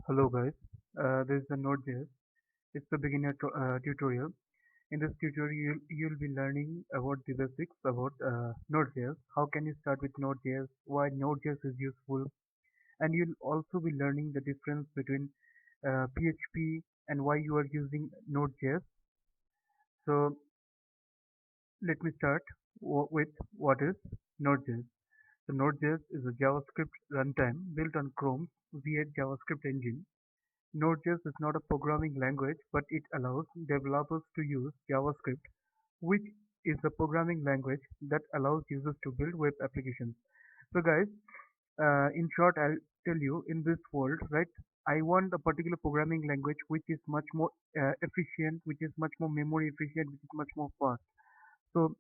Hello guys, this is the Node.js. It's the beginner tutorial. In this tutorial, you'll be learning about the basics about Node.js. How can you start with Node.js? Why Node.js is useful? And you'll also be learning the difference between PHP and why you are using Node.js. So let me start with what is Node.js. So Node.js is a JavaScript runtime built on Chrome's V8 JavaScript engine. Node.js is not a programming language, but it allows developers to use JavaScript, which is a programming language that allows users to build web applications. So, guys, in short, I'll tell you in this world, right? I want a particular programming language which is much more efficient, which is much more memory efficient, which is much more fast. So,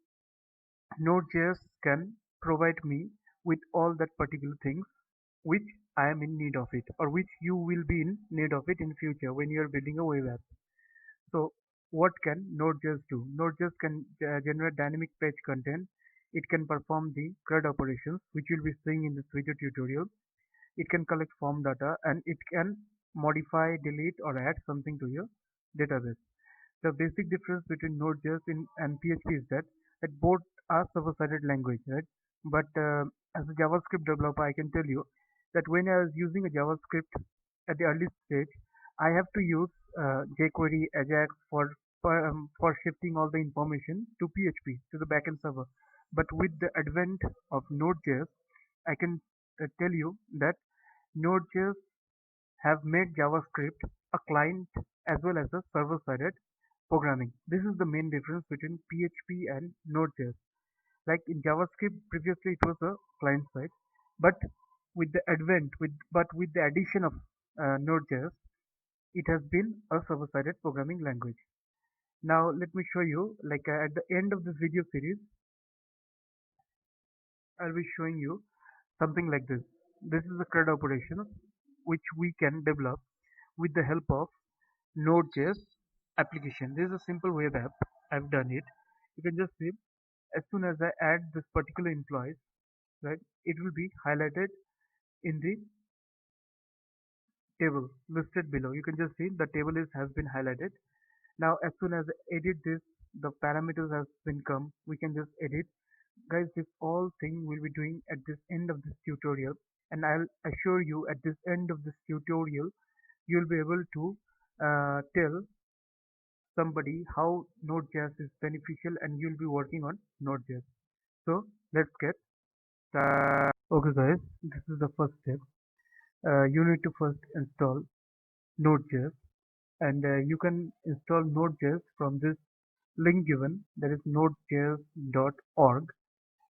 Node.js can provide me with all that particular things which I am in need of it or which you will be in need of it in future when you are building a web app. So what can Node.js do? Node.js can generate dynamic page content. It can perform the CRUD operations which you'll be seeing in this video tutorial. It can collect form data and it can modify, delete or add something to your database. The basic difference between Node.js and PHP is that both are server-sided language, right? But as a JavaScript developer, I can tell you that when I was using a JavaScript at the early stage, I have to use jQuery, Ajax for shifting all the information to PHP to the backend server. But with the advent of Node.js, I can tell you that Node.js have made JavaScript a client as well as a server-sided programming. This is the main difference between PHP and Node.js. Like in JavaScript, previously it was a client side, but with the addition of Node.js, it has been a server-sided programming language. Now let me show you, like at the end of this video series, I'll be showing you something like this. This is a CRUD operation which we can develop with the help of Node.js application. This is a simple web app. I've done it. You can just see as soon as I add this particular employees, right, it will be highlighted in the table listed below. You can just see the table has been highlighted. Now as soon as I edit this, the parameters has been come. We can just edit. Guys, this all thing we'll be doing at this end of this tutorial, and I'll assure you at this end of this tutorial you'll be able to tell somebody how Node.js is beneficial and you'll be working on Node.js. So let's get started. Okay guys, this is the first step. You need to first install Node.js, and you can install Node.js from this link given, that is nodejs.org,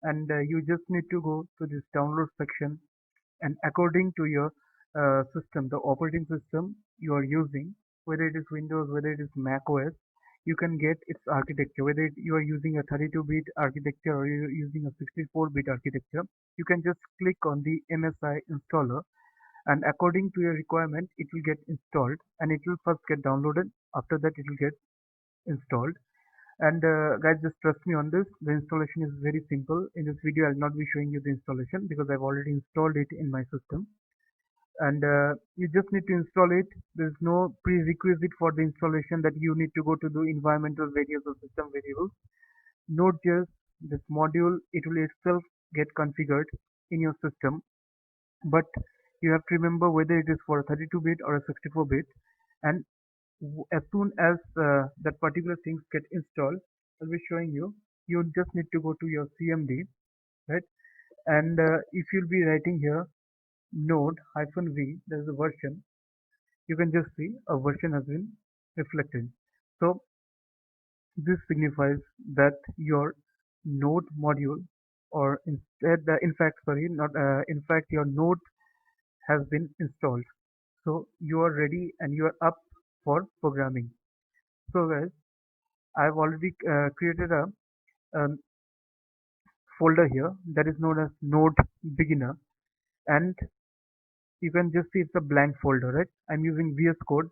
and you just need to go to this download section, and according to your system, the operating system you are using, whether it is Windows, whether it is Mac OS, you can get its architecture, whether you are using a 32-bit architecture or you're using a 64-bit architecture. You can just click on the MSI installer, and according to your requirement it will get installed, and it will first get downloaded. After that it will get installed. And guys, just trust me on this, the installation is very simple. In this video I'll not be showing you the installation because I've already installed it in my system, and you just need to install it. There's no prerequisite for the installation that you need to go to the environmental variables or system variables. Node.js, this module, it will itself get configured in your system, but you have to remember whether it is for a 32-bit or a 64-bit. And as soon as that particular things get installed, I'll be showing you. You just need to go to your CMD, right? And if you'll be writing here node-v, there is a version. You can just see a version has been reflected. So this signifies that your node module, or instead, in fact, sorry, not in fact, your node has been installed. So you are ready and you are up for programming. So guys, I've already created a um, folder here that is known as node beginner, and you can just see it's a blank folder, right? I'm using VS Code,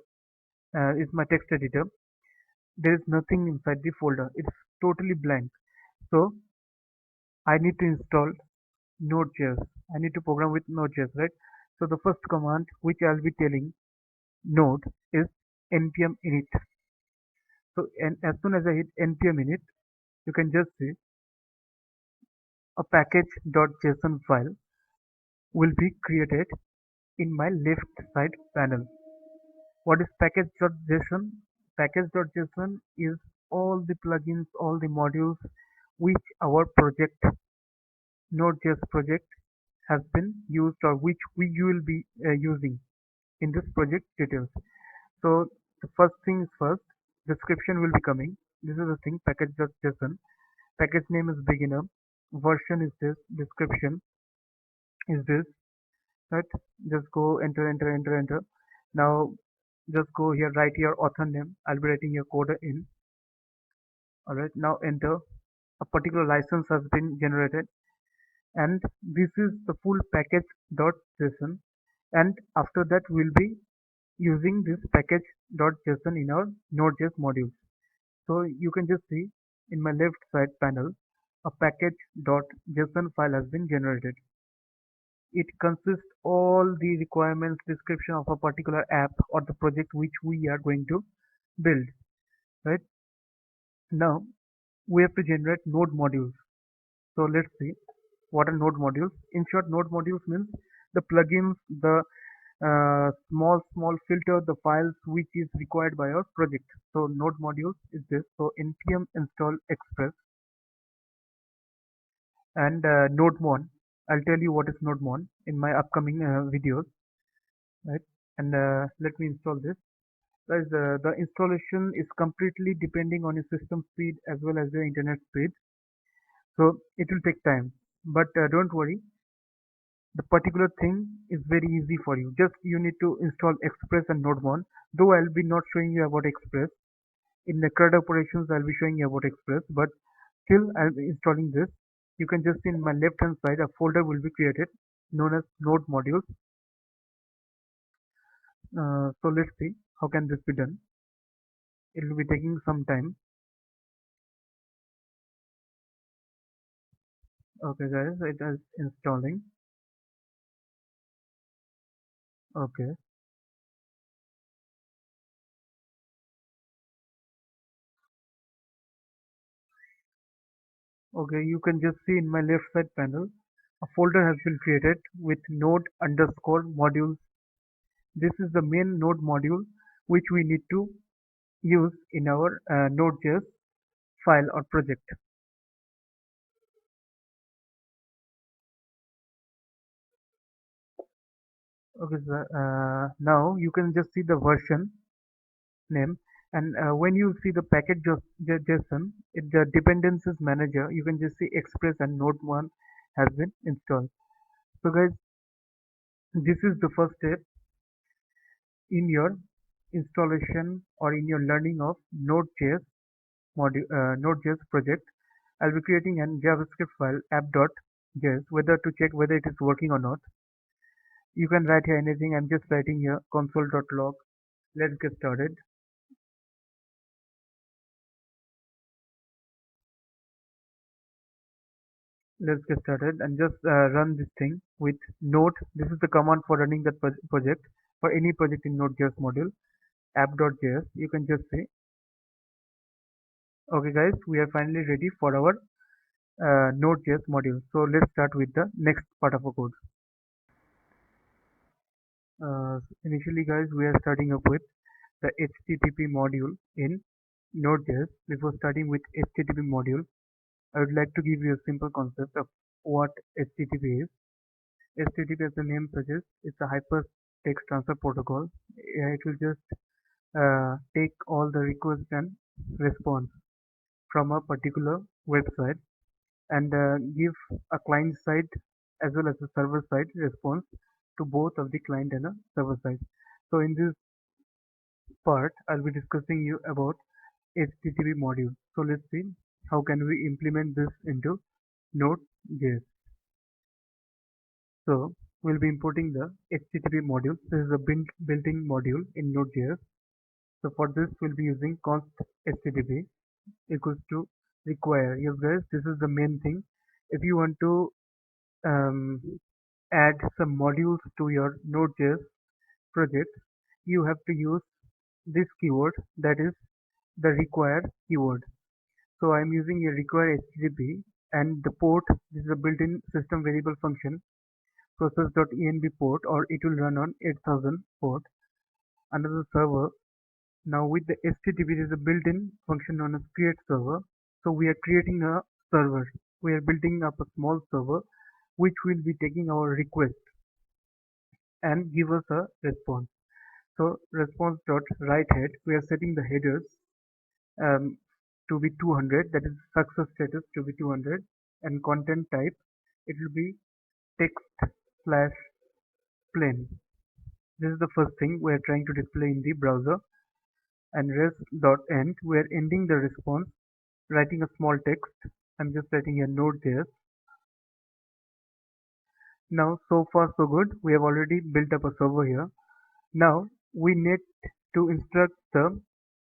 it's my text editor. There is nothing inside the folder, it's totally blank. So I need to install Node.js. I need to program with Node.js, right? So the first command which I'll be telling, node is npm init. So and as soon as I hit npm init, you can just see a package.json file will be created in my left side panel. What is package.json? Package.json is all the plugins, all the modules which our project, Node.js project, has been used or which we will be using in this project details. So the first thing is first, description will be coming. This is the thing, package.json. Package name is beginner, version is this, description is this, right? Just go enter. Now just go here, write your author name. I'll be writing your code in. All right, now enter. A particular license has been generated, and this is the full package.json. And after that, we'll be using this package.json in our Node.js modules. So you can just see in my left side panel, a package.json file has been generated. It consists all the requirements description of a particular app or the project which we are going to build, right? Now we have to generate node modules. So let's see what are node modules. In short, node modules means the plugins, the small filter, the files which is required by our project. So node modules is this. So npm install express and nodemon. I'll tell you what is nodemon in my upcoming videos, right? And let me install this. Guys, the installation is completely depending on your system speed as well as the internet speed. So it will take time. But don't worry, the particular thing is very easy for you. Just you need to install Express and Nodemon. Though I'll be not showing you about Express. In the CRUD operations, I'll be showing you about Express. But still, I'll be installing this. You can just see in my left hand side, a folder will be created known as Node modules. So let's see how can this be done. It will be taking some time. Okay, guys, it is installing. Okay. Okay, you can just see in my left side panel, a folder has been created with node underscore modules. This is the main node module which we need to use in our Node.js file or project. Okay, so, now you can just see the version name, and when you see the package.json, the dependencies manager, you can just see Express and Node 1 has been installed. So guys, this is the first step in your installation or in your learning of Node.js Node.js project. I'll be creating an JavaScript file app.js whether to check whether it is working or not. You can write here anything. I'm just writing here console.log. Let's get started. Let's get started and just run this thing with Node. This is the command for running that project for any project in Node.js module app.js. You can just say, okay guys, we are finally ready for our Node.js module. So let's start with the next part of our code. Initially guys, we are starting up with the HTTP module in Node.js. Before starting with HTTP module, I would like to give you a simple concept of what HTTP is. HTTP, as the name suggests, it's a hypertext transfer protocol. It will just take all the request and response from a particular website and give a client side as well as a server side response to both of the client and a server side. So in this part, I'll be discussing you about HTTP module. So let's see how can we implement this into Node.js. So we'll be importing the HTTP module. This is a built-in module in Node.js. So for this, we'll be using const HTTP equals to require. Yes, guys, this is the main thing. If you want to um, add some modules to your Node.js project, you have to use this keyword, that is the require keyword. So I'm using a require HTTP, and the port, this is a built-in system variable function, process.env port, or it will run on 8000 port. Another server. Now with the HTTP, there is a built-in function known as create server. So we are creating a server. We are building up a small server which will be taking our request and give us a response. So response dot write head, we are setting the headers um, to be 200, that is success status to be 200, and content type, it will be text slash plain. This is the first thing we are trying to display in the browser. And rest.end, we are ending the response, writing a small text. I'm just writing a Node.js. Now, so far so good. We have already built up a server here. Now, we need to instruct the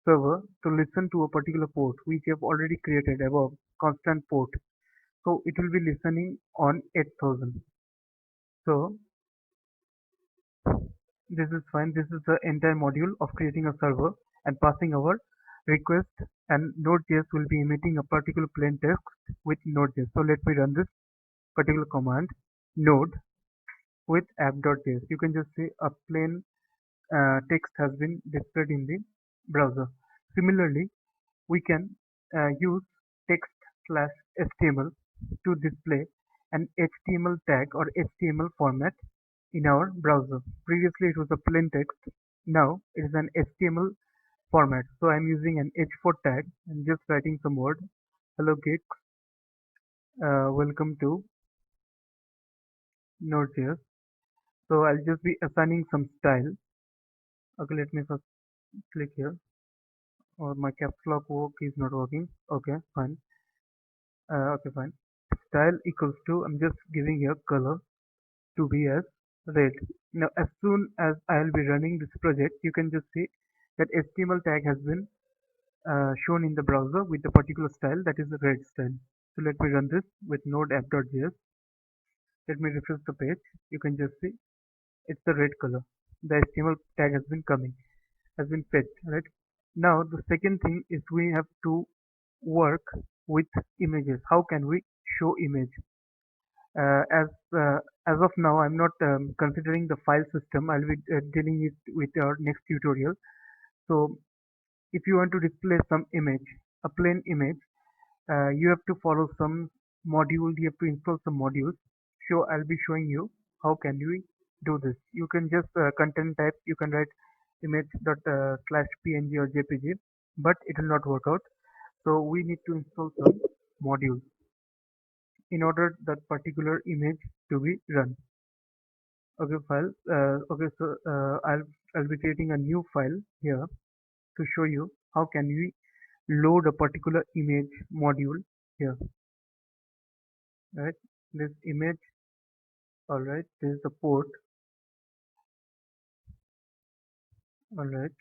server to listen to a particular port which we have already created above, constant port. So it will be listening on 8000. So this is fine. This is the entire module of creating a server and passing our request, and Node.js will be emitting a particular plain text with Node.js. So let me run this particular command, node with app.js. You can just say a plain text has been displayed in the browser. Similarly, we can use text slash HTML to display an HTML tag or HTML format in our browser. Previously, it was a plain text. Now it is an HTML format. So I'm using an h4 tag and just writing some word. Hello geeks, welcome to Node.js. So I'll just be assigning some style. Okay, let me first click here. Or my caps lock work is not working. Okay, fine. Okay, fine. Style equals to, I'm just giving here color to be as red. Now, as soon as I'll be running this project, you can just see that HTML tag has been shown in the browser with the particular style, that is the red style. So let me run this with node app.js. Let me refresh the page. You can just see it's the red color. The HTML tag has been coming, has been fetched, right? Now the second thing is we have to work with images. How can we show image? Uh, as uh, as of now, I'm not considering the file system. I'll be dealing it with our next tutorial. So if you want to display some image, a plain image, you have to follow some module. You have to install some modules. So I'll be showing you how can we do this. You can just content type. You can write image dot slash png or jpg, but it will not work out. So we need to install some modules in order that particular image to be run. Okay, file. Okay, so I'll be creating a new file here to show you how can we load a particular image module here. Right, this image. All right, this is the port. All right,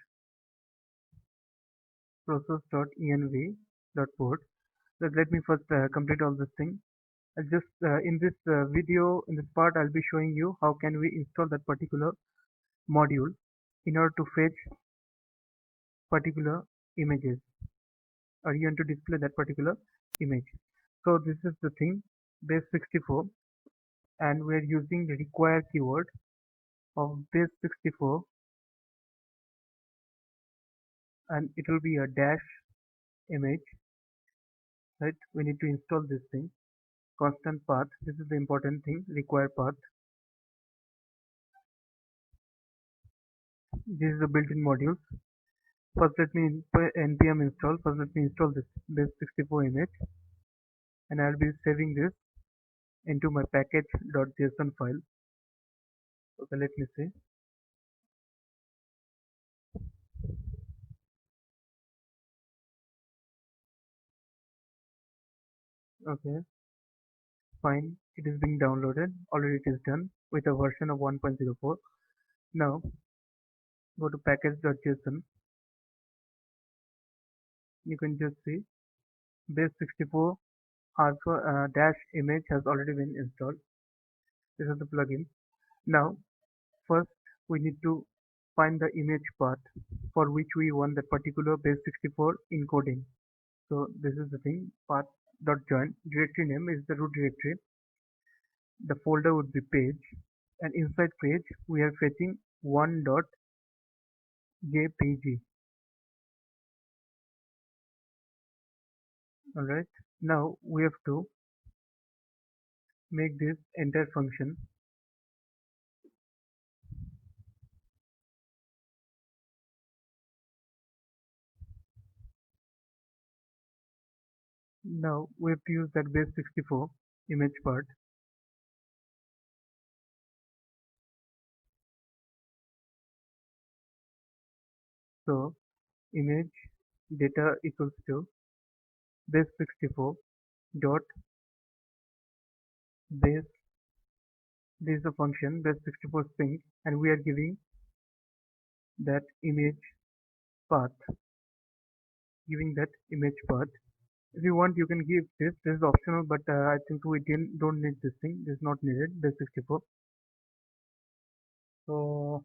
process.env.port. So let me first complete all this thing. I'll just in this video, in this part, I'll be showing you how can we install that particular module in order to fetch particular images, or you want to display that particular image. So this is the thing, base64, and we're using the require keyword of base64, and it will be a dash image, right? We need to install this thing, constant path. This is the important thing, require path. This is the built-in modules. First let me npm install. First let me install this base64 image, and I'll be saving this into my package.json file. Okay, let me see. Okay, fine. It is being downloaded. Already it is done with a version of 1.04. Now go to package.json. You can just see base64 alpha dash image has already been installed. This is the plugin. Now first we need to find the image path for which we want that particular base64 encoding. So this is the thing, path.join. Directory name is the root directory. The folder would be page, and inside page we are fetching 1.jpg. Alright, now we have to make this entire function. Now we have to use that base64 image part. So image data equals to base64 dot base. This is a function base64 string, and we are giving that image path. If you want, you can give this. This is optional, but I think we don't need this thing. This is not needed. Base64. So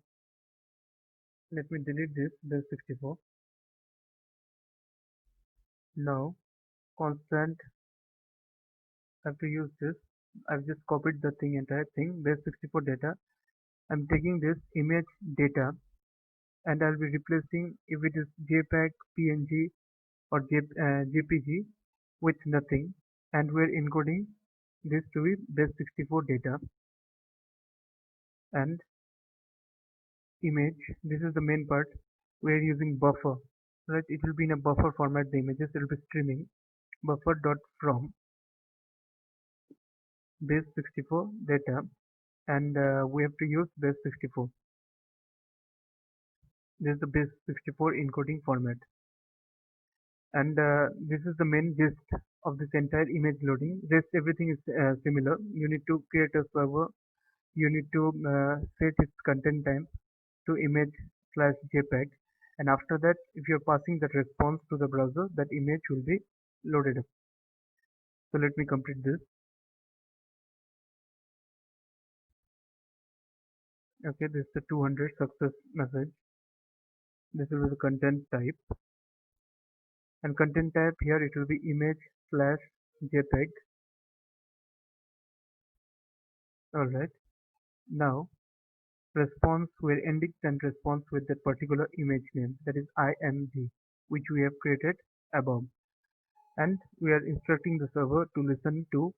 let me delete this base64. Now constant. I have to use this. I've just copied the thing, entire thing. Base64 data. I'm taking this image data, and I'll be replacing if it is JPEG, PNG, or JPG with nothing, and we're encoding this to be base64 data and image. This is the main part. We're using buffer, right? It will be in a buffer format. The images will be streaming buffer dot from base64 data, and we have to use base64. This is the base64 encoding format, and this is the main gist of this entire image loading. Rest everything is similar. You need to create a server. You need to set its content time to image slash JPEG, and after that, if you're passing that response to the browser, that image will be loaded up. So let me complete this. Okay, this is the 200 success message. This will be the content type, and content type here it will be image slash JPEG. Alright, now response, we're ending and response with that particular image name, that is img, which we have created above, and we are instructing the server to listen to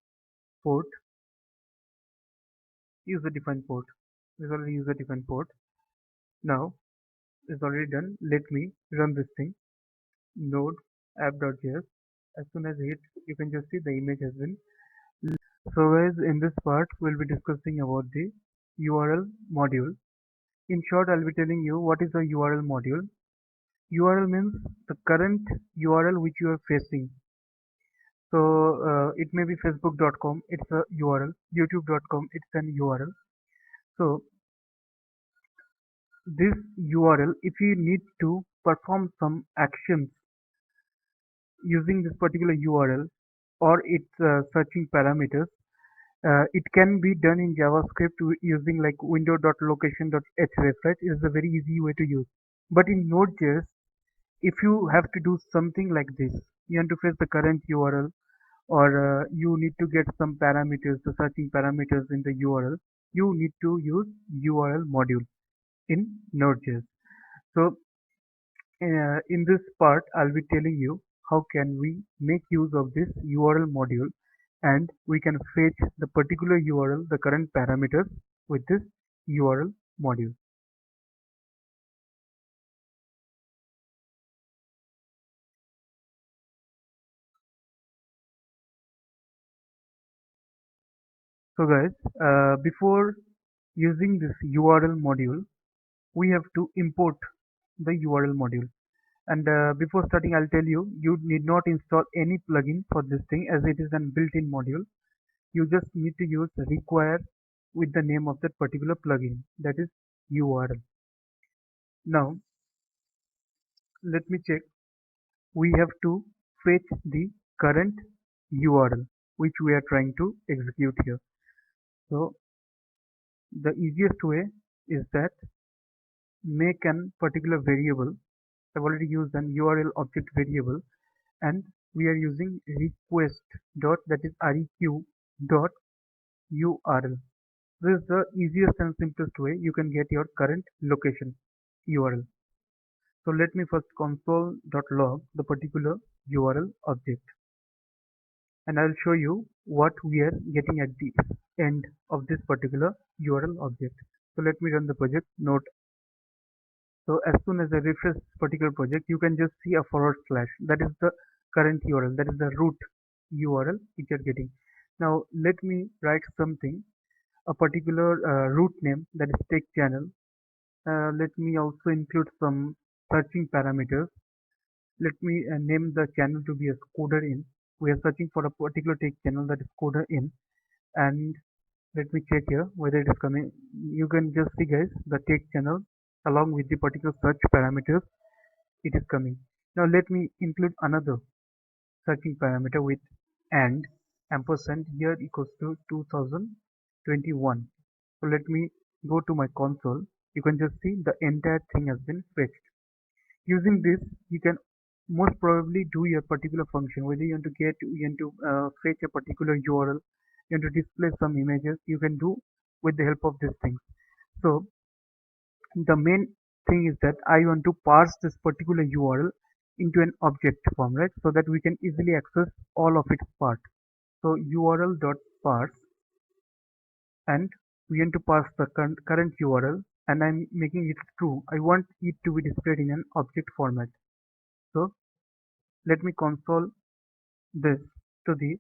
port user defined port. This is already user defined port. Now it's already done. Let me run this thing. Node app.js. As soon as it, you can just see the image has been. So guys, in this part we'll be discussing about the URL module. In short, I'll be telling you what is a URL module. URL means the current URL which you are facing. So it may be facebook.com, it's a URL, youtube.com, it's an URL. So this URL, if you need to perform some actions using this particular URL or its searching parameters, it can be done in JavaScript using like window.location.href, right? It is a very easy way to use. But in Node.js, if you have to do something like this, you want to fetch the current URL, or you need to get some parameters, the searching parameters in the URL, you need to use URL module in Node.js. So in this part, I'll be telling you how can we make use of this URL module, and we can fetch the particular URL, the current parameters with this URL module. So guys, before using this URL module, we have to import the URL module. And before starting, I'll tell you, you need not install any plugin for this thing as it is an built-in module. You just need to use require with the name of that particular plugin, that is URL. Now, let me check. We have to fetch the current URL which we are trying to execute here. So, the easiest way is that make an particular variable. I've already used an URL object variable, and we are using request dot, that is req dot URL. This is the easiest and simplest way you can get your current location URL. So let me first console.log the particular URL object, and I'll show you what we are getting at the end of this particular URL object. So let me run the project. Note, so as soon as I refresh this particular project, you can just see a forward slash. That is the current URL. That is the root URL which you're getting. Now let me write something, a particular root name, that is tech channel. Let me also include some searching parameters. Let me name the channel to be as coder in. We are searching for a particular tech channel, that is coder in, and let me check here whether it is coming. You can just see, guys, the tech channel along with the particular search parameters, it is coming. Now let me include another searching parameter with and ampersand here equals to 2021. So let me go to my console. You can just see the entire thing has been fetched. Using this, you can most probably do your particular function, whether you want to fetch a particular URL, you want to display some images, you can do with the help of these things. So the main thing is that I want to parse this particular URL into an object form, right? So that we can easily access all of its part. So URL.parse, and we want to parse the current URL, and I'm making it true. I want it to be displayed in an object format. So let me console this to the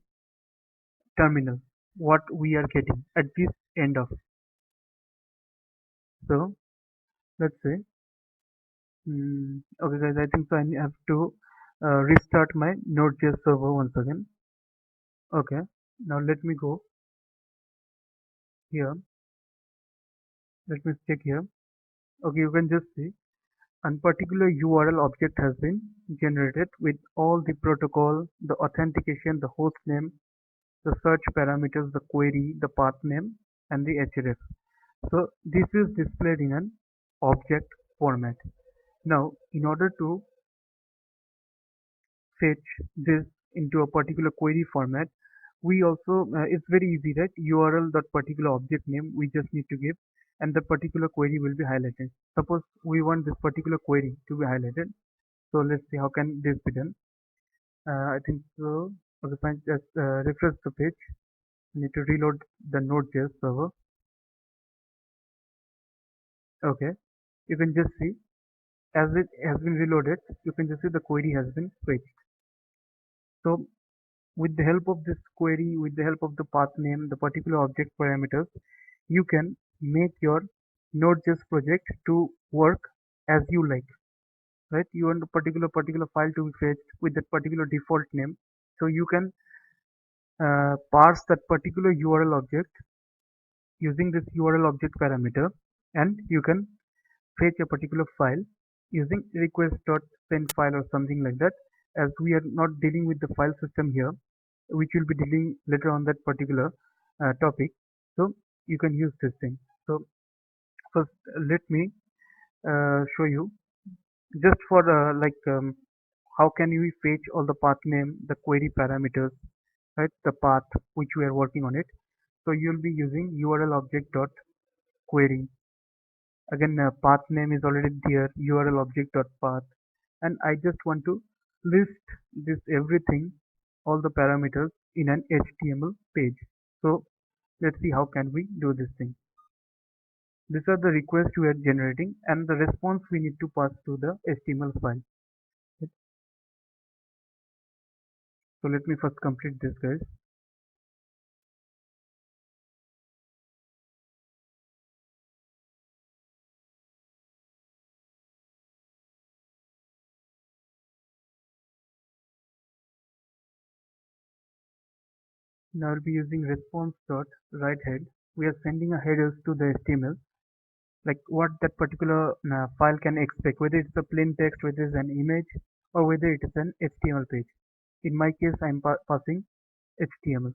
terminal, what we are getting at this end of. So let's say, okay guys, I think so I have to restart my Node.js server once again. Okay, now let me go here. Let me check here. Okay, you can just see a particular URL object has been generated with all the protocol, the authentication, the host name, the search parameters, the query, the path name, and the href. So this is displayed in an object format. Now, in order to fetch this into a particular query format, we also it's very easy, right? URL dot particular object name we just need to give, and the particular query will be highlighted. Suppose we want this particular query to be highlighted. So let's see how can this be done. I think so. Okay, fine. Just refresh the page. I need to reload the Node.js server. Okay, you can just see as it has been reloaded. You can just see the query has been fetched. So with the help of this query, with the help of the path name, the particular object parameters, you can make your Node.js project to work as you like, right? You want a particular file to be fetched with that particular default name, so you can parse that particular URL object using this URL object parameter, and you can fetch a particular file using request.send file or something like that. As we are not dealing with the file system here, which will be dealing later on that particular topic, so you can use this thing. So first let me show you just for how can we fetch all the path name, the query parameters, right? The path which we are working on it. So you'll be using URL object dot query. Again, path name is already there, URL object dot path, and I just want to list this everything, all the parameters in an HTML page. So let's see how can we do this thing. These are the requests we are generating and the response we need to pass to the HTML file. So let me first complete this, guys. Now I'll be using response dot write head. We are sending a headers to the HTML, like what that particular file can expect, whether it's a plain text, whether it's an image, or whether it is an HTML page. In my case, I'm passing HTML.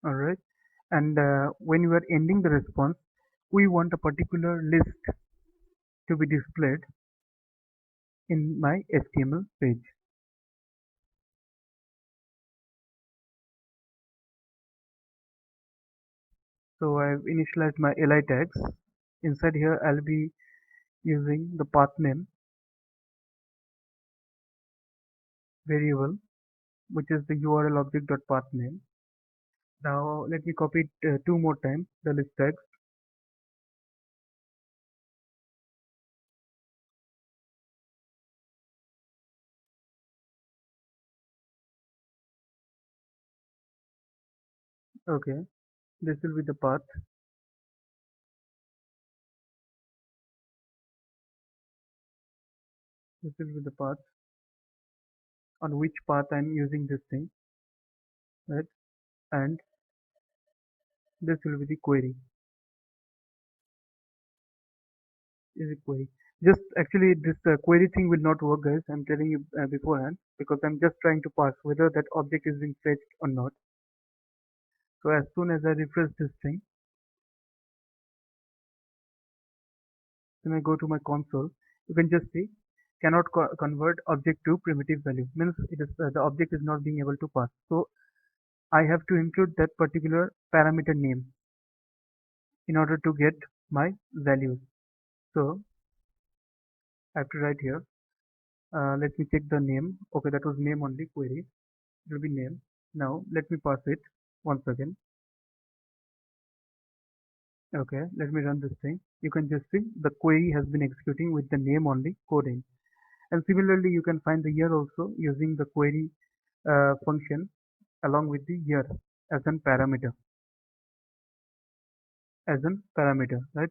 All right. And when you are ending the response, we want a particular list to be displayed in my HTML page. So I've initialized my li tags. Inside here, I'll be using the path name variable, which is the URL object.path name. Now let me copy it two more times, the list tags. Okay, this will be the path. This will be the path on which path I'm using this thing, right? And this will be the query. Is a query. Just actually, this query thing will not work, guys. I'm telling you beforehand because I'm just trying to parse whether that object is being fetched or not. So as soon as I refresh this thing, when I go to my console, you can just see cannot convert object to primitive value. Means it is the object is not being able to pass. So I have to include that particular parameter name in order to get my values. So I have to write here. Let me check the name. Okay, that was name only query. It will be name. Now let me pass it once again. Okay, let me run this thing. You can just see the query has been executing with the name only code in. And similarly, you can find the year also using the query function along with the year as an parameter, right?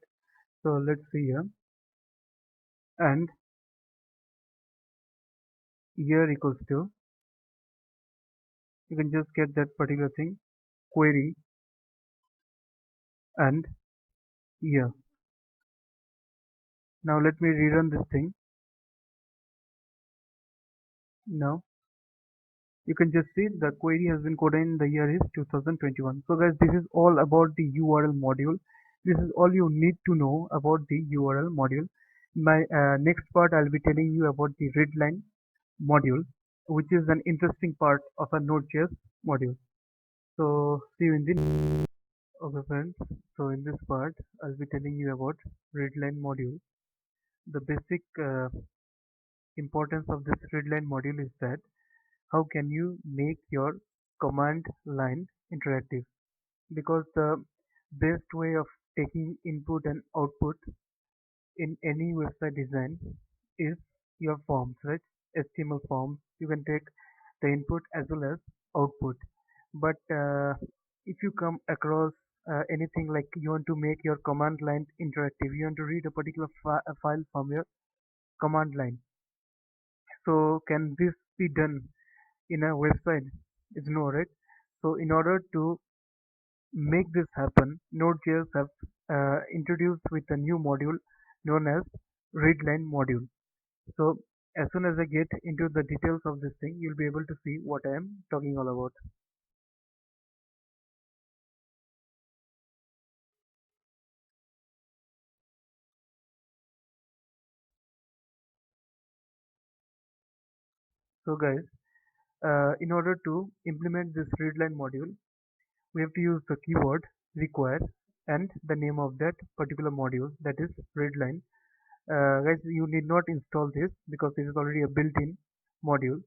So let's see here, and year equals to, you can just get that particular thing, query and year. Now let me rerun this thing. Now you can just see the query has been coded in, the year is 2021. So guys, this is all about the URL module. This is all you need to know about the URL module. My next part, I'll be telling you about the readline module, which is an interesting part of a Node.js module. So see you in the okay friends. So in this part, I'll be telling you about readline module. The basic importance of this readline module is that how can you make your command line interactive? Because the best way of taking input and output in any website design is your forms, right? HTML forms. You can take the input as well as output. But if you come across anything like you want to make your command line interactive, you want to read a particular file from your command line. So can this be done in a website? It's no, right? So in order to make this happen, Node.js have introduced with a new module known as readline module. So as soon as I get into the details of this thing, you'll be able to see what I am talking all about. So guys, in order to implement this readline module, we have to use the keyword require and the name of that particular module, that is readline. Guys, you need not install this because this is already a built-in module,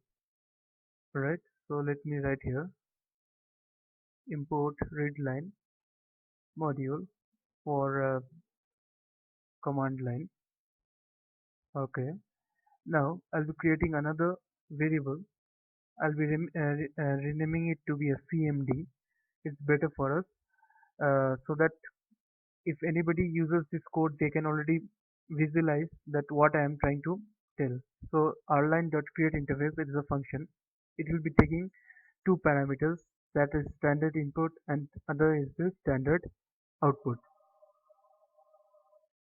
right? So let me write here import readline module for command line. Okay, now I'll be creating another variable. I'll be renaming it to be a CMD. It's better for us so that if anybody uses this code, they can already visualize that what I am trying to tell. So rline.createInterface, it is a function. It will be taking two parameters, that is standard input and other is the standard output.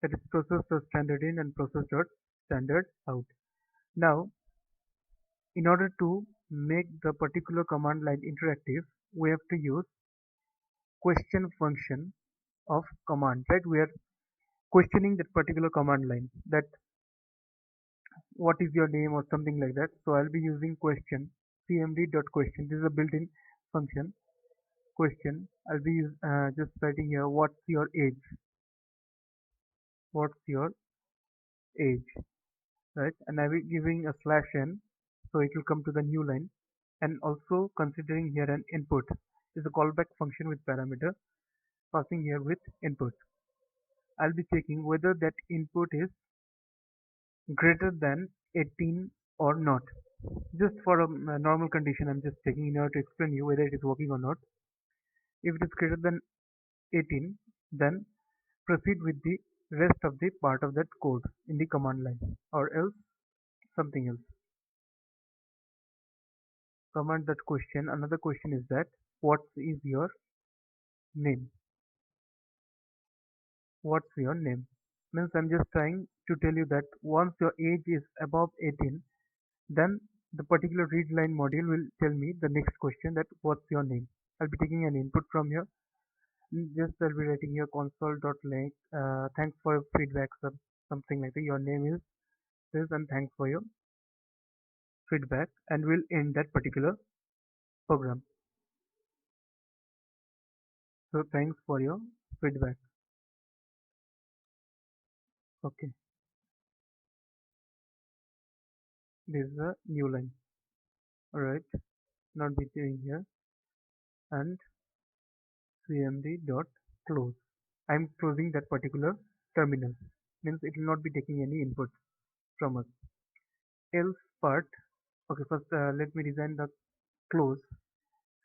That is process.standard in and process.standard out. Now, in order to make the particular command line interactive, we have to use question function of command, right? We are questioning that particular command line, that what is your name or something like that. So I'll be using question, cmd.question. This is a built-in function. Question. I'll be just writing here, what's your age? What's your age? Right? And I will be giving a slash n, so it will come to the new line. And also considering here an input is a callback function with parameter passing here with input. I'll be checking whether that input is greater than 18 or not. Just for a normal condition, I'm just checking in order to explain you whether it is working or not. If it is greater than 18, then proceed with the rest of the part of that code in the command line, or else something else. Command that question. Another question is that what is your name? What's your name? Means I'm just trying to tell you that once your age is above 18, then the particular read line module will tell me the next question, that what's your name. I'll be taking an input from here. Just I'll be writing here console.link. Thanks for your feedback, sir. Something like that. Your name is this, and thanks for your feedback. And we'll end that particular program. So thanks for your feedback. Okay, this is a new line. Alright, not be doing here, and cmd dot close. I'm closing that particular terminal. Means it will not be taking any input from us. Else part. Okay, first let me design the close.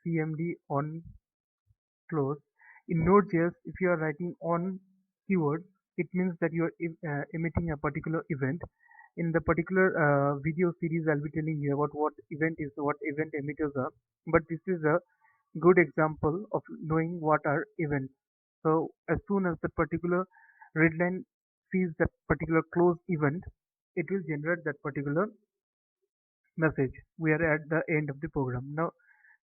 Cmd on close. In Node.js, if you are writing on keyword, it means that you are emitting a particular event. In the particular video series, I'll be telling you about what event is, what event emitters are. But this is a good example of knowing what are events. So as soon as the particular readline sees that particular close event, it will generate that particular message. We are at the end of the program. Now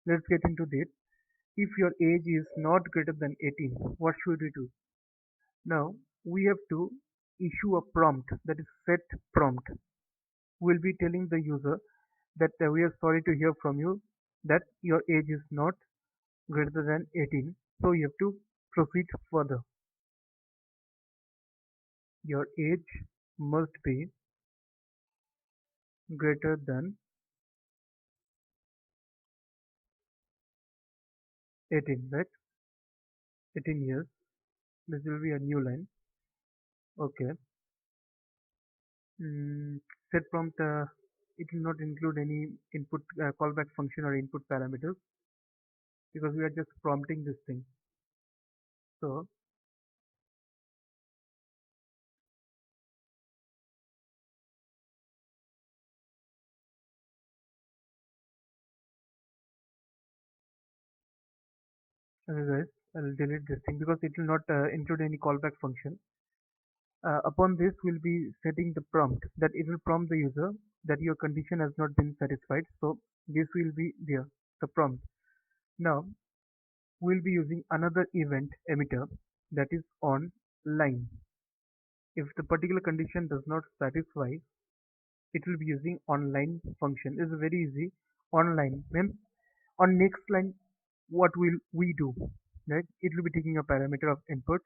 let's get into this. If your age is not greater than 18, what should we do? Now we have to issue a prompt, that is set prompt. We'll be telling the user that we are sorry to hear from you that your age is not greater than 18, so you have to proceed further. Your age must be greater than 18, right? 18 years. This will be a new line. Okay. Set prompt, it will not include any input callback function or input parameters, because we are just prompting this thing. So guys, I'll delete this thing because it will not include any callback function. Upon this, we'll be setting the prompt, that it will prompt the user that your condition has not been satisfied. So this will be there, the prompt. Now we'll be using another event emitter, that is on line. If the particular condition does not satisfy, it will be using online function. It's very easy. Online means on next line, what will we do? Right? It will be taking a parameter of input.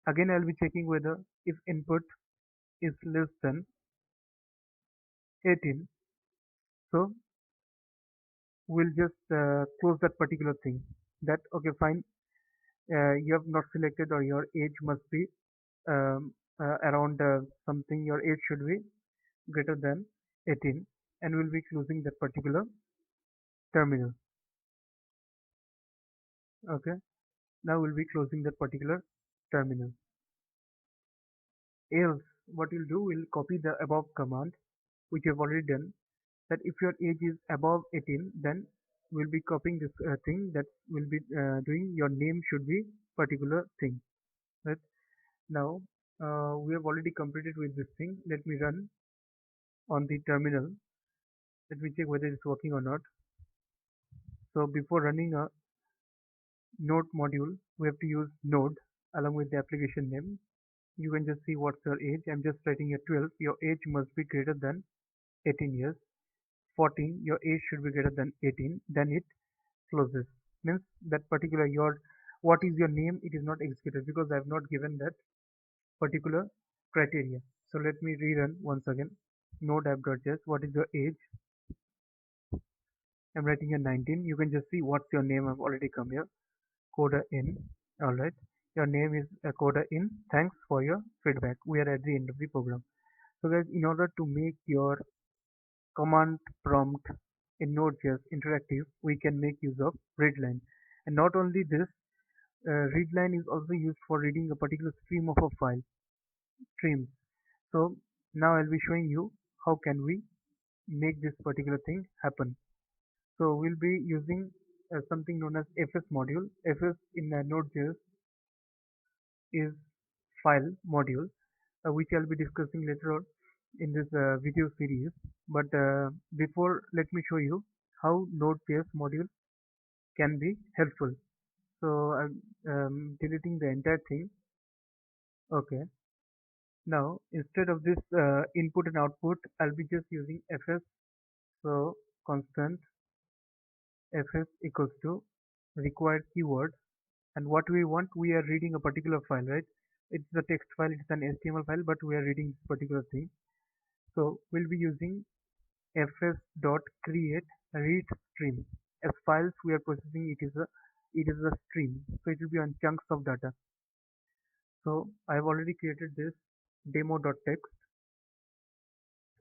Again, I'll be checking whether if input is less than 18, so we'll just close that particular thing. That okay, fine. You have not selected, or your age must be around something. Your age should be greater than 18, and we'll be closing that particular terminal. Okay, now we'll be closing that particular terminal. Else, what we'll do, we'll copy the above command, which we have already done. That if your age is above 18, then we'll be copying this thing, that will be doing your name should be particular thing. Right? Now we have already completed with this thing. Let me run on the terminal. Let me check whether it's working or not. So before running node module, we have to use node along with the application name. You can just see what's your age. I'm just writing here 12. Your age must be greater than 18 years. 14, your age should be greater than 18. Then it closes. Means that particular your what is your name, it is not executed because I have not given that particular criteria. So let me rerun once again. Node app.js, what is your age? I'm writing here 19. You can just see what's your name. I've already come here. Coda in. Alright. Your name is Coda in. Thanks for your feedback. We are at the end of the program. So guys, in order to make your command prompt in Node.js interactive, we can make use of readline. And not only this, readline is also used for reading a particular stream of a file, streams. So now I'll be showing you how can we make this particular thing happen. So we'll be using something known as fs module. Fs in Node.js is file module, which I'll be discussing later on in this video series. But before, let me show you how Node.js module can be helpful. So I'm deleting the entire thing. Okay. Now instead of this input and output, I'll be just using fs. So constant fs equals to required keyword, and what we want, we are reading a particular file, right? It's a text file, it's an HTML file, but we are reading this particular thing. So we'll be using fs.create read stream. As files we are processing, it is a stream, so it will be on chunks of data. So I've already created this demo.txt.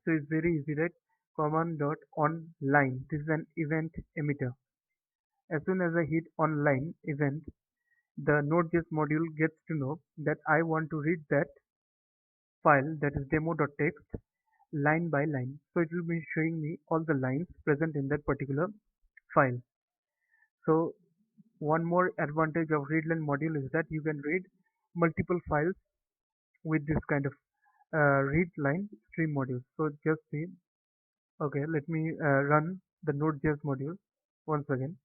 So it's very easy, right? Command.onLine, this is an event emitter. As soon as I hit online event, the Node.js module gets to know that I want to read that file, that is demo.txt, line by line. So it will be showing me all the lines present in that particular file. So one more advantage of readline module is that you can read multiple files with this kind of read line stream module. So just see, okay, let me run the Node.js module once again.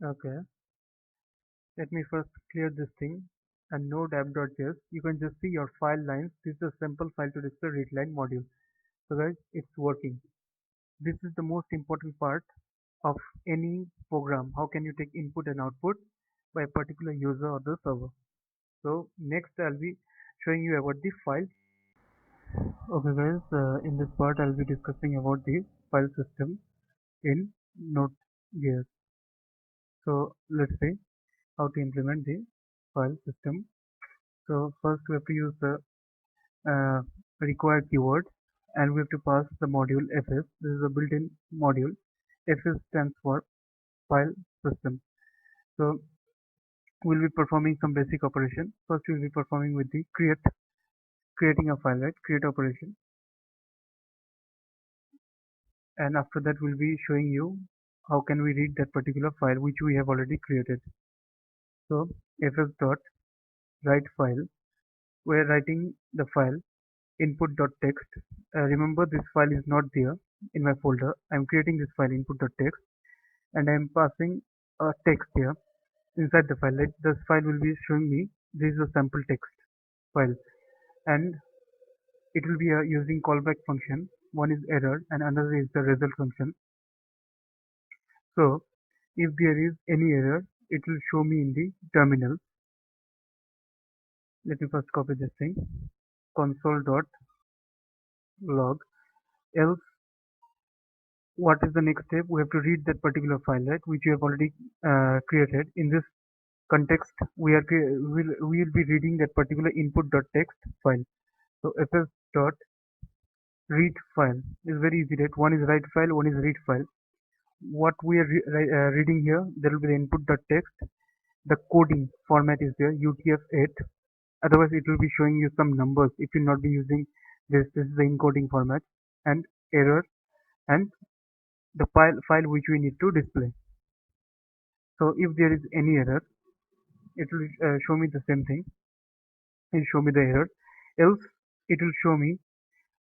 Okay, let me first clear this thing. And node app.js, you can just see your file lines. This is a simple file to display readline module. So guys, it's working. This is the most important part of any program. How can you take input and output by a particular user or the server? So next I'll be showing you about the file. Okay guys, in this part I'll be discussing about the file system in Node.js. So let's see how to implement the file system. So first we have to use the uh, required keyword, and we have to pass the module fs. This is a built-in module. Fs stands for file system. So we'll be performing some basic operation. First we'll be performing with the creating a file, right? Create operation, and after that we'll be showing you how can we read that particular file which we have already created. So fs dot write file, we're writing the file input.txt. Remember, this file is not there in my folder. I'm creating this file input.txt, and I'm passing a text here inside the file. This file will be showing me this is a sample text file, and it will be using callback function. One is error and another is the result function. So if there is any error, it will show me in the terminal. Let me first copy this thing, console.log. Else, what is the next step? We have to read that particular file, right, which you have already created. In this context, we will be reading that particular input.txt file. So fs dot read file is very easy, right? One is write file, one is read file. What we are reading here, there will be the input.txt. The coding format is there, UTF-8. Otherwise, it will be showing you some numbers if you not be using this. This is the encoding format, and error, and the file which we need to display. So if there is any error, it will show me the same thing. It will show me the error. Else, it will show me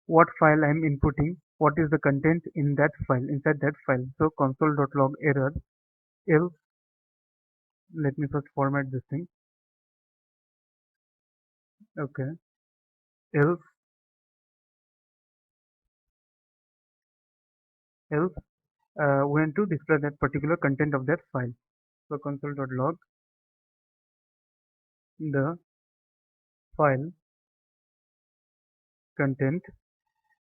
what file I'm inputting, what is the content in that file, inside that file. So console.log error, else, let me first format this thing. Okay, else, else, we want to display that particular content of that file. So console.log, the file content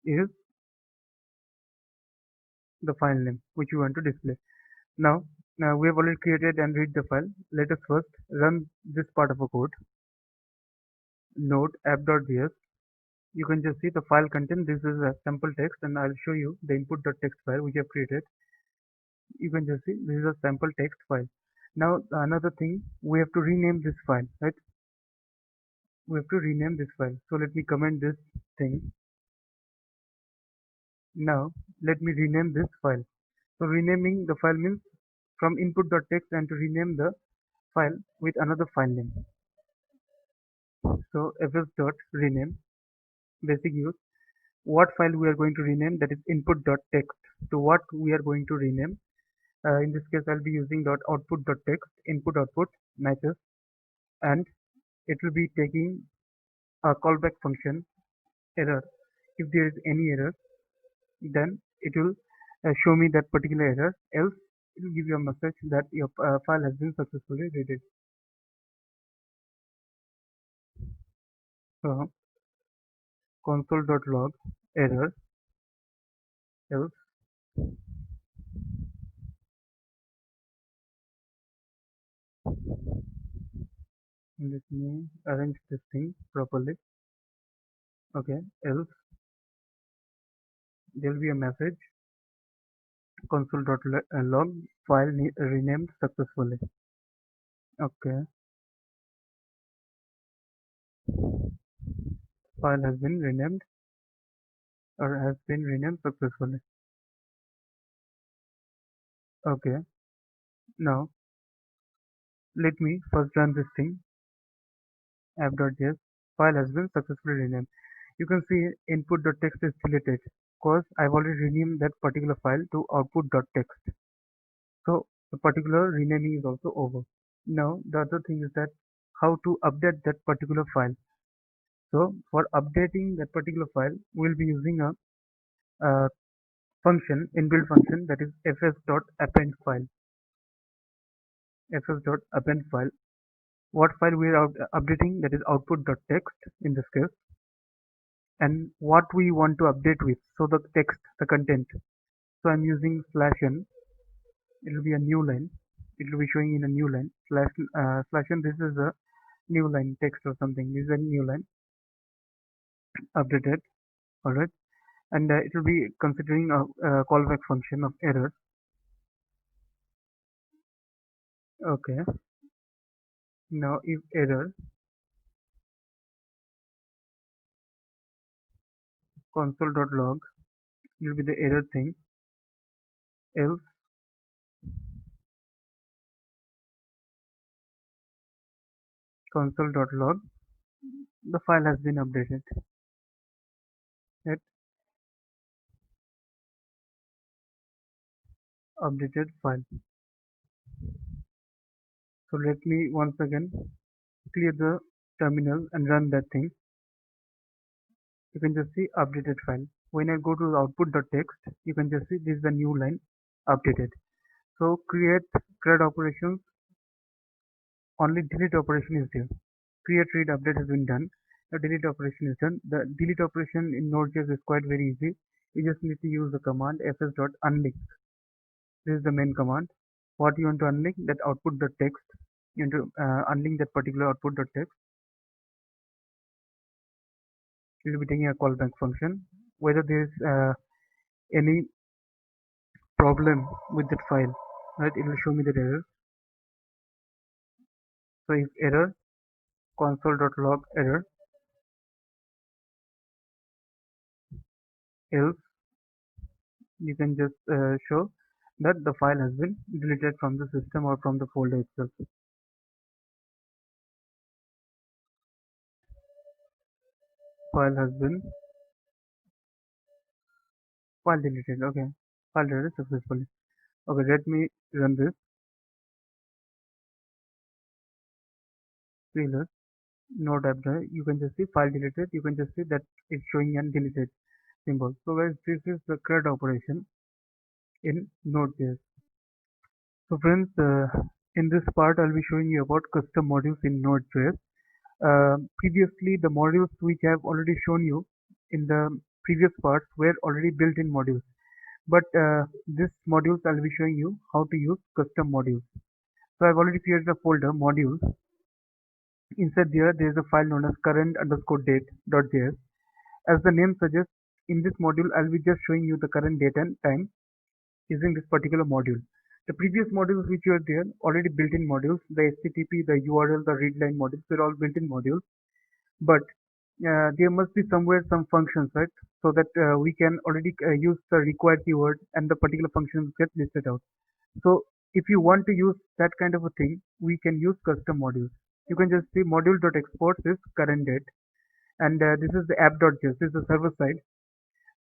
is the file name which you want to display. Now we have already created and read the file. Let us first run this part of a code. Node app.js. You can just see the file content. This is a sample text, and I'll show you the input.txt file which I have created. You can just see this is a sample text file. Now another thing, we have to rename this file, right? We have to rename this file. So let me comment this thing. Now let me rename this file. So renaming the file means from input.txt and to rename the file with another file name. So fs.rename, basic use. What file we are going to rename, that is input.txt. To what we are going to rename. In this case, I'll be using .output.txt, input output matches, and it will be taking a callback function error. If there is any error, then it will show me that particular error. Else, it will give you a message that your file has been successfully read. So console.log error else. Let me arrange this thing properly. Okay, else there will be a message console.log file renamed successfully. Okay, file has been renamed or has been renamed successfully. Okay, now let me first run this thing app.js. File has been successfully renamed. You can see input.txt is deleted because I've already renamed that particular file to output.txt. So the particular renaming is also over. Now the other thing is that how to update that particular file. So for updating that particular file, we'll be using a function, inbuilt function, that is fs.append file. Fs.append file. What file we are updating, that is output.txt in this case, and what we want to update with. So the text, the content. So I'm using /n. It will be a new line. It will be showing in a new line. /n. This is a new line text or something. This is a new line updated. All right, and it will be considering a callback function of error. Okay, now if error console.log will be the error thing, else console.log the file has been updated. Right, updated file. So let me once again clear the terminal and run that thing. You can just see updated file. When I go to the output.txt, you can just see this is the new line updated. So create CRUD operations, only delete operation is there. Create read update has been done. The delete operation is done. The delete operation in Node.js is quite very easy. You just need to use the command fs.unlink. This is the main command. What you want to unlink, that output.txt. You want to unlink that particular output.txt. It will be taking a callback function. Whether there is any problem with that file, right? It will show me the error. So if error console.log error, else you can just show that the file has been deleted from the system or from the folder itself. File has been File deleted. Okay. File deleted successfully. Okay, let me run this. Reload. Node app drive. You can just see file deleted. You can just see that it's showing an deleted symbol. So guys, this is the CRUD operation in Node.js. So friends, in this part, I'll be showing you about custom modules in Node.js. Previously, the modules which I have already shown you in the previous parts were already built-in modules. But this modules I'll be showing you how to use custom modules. So I've already created a folder modules. Inside there is a file known as current_date.js. As the name suggests, in this module I'll be just showing you the current date and time using this particular module. The previous modules which were there, already built-in modules, the HTTP, the URL, the readline modules, they're all built-in modules. But there must be somewhere some functions, right? So that we can already use the required keyword and the particular functions get listed out. So if you want to use that kind of a thing, we can use custom modules. You can just see module.exports is current date, and this is the app.js. This is the server side.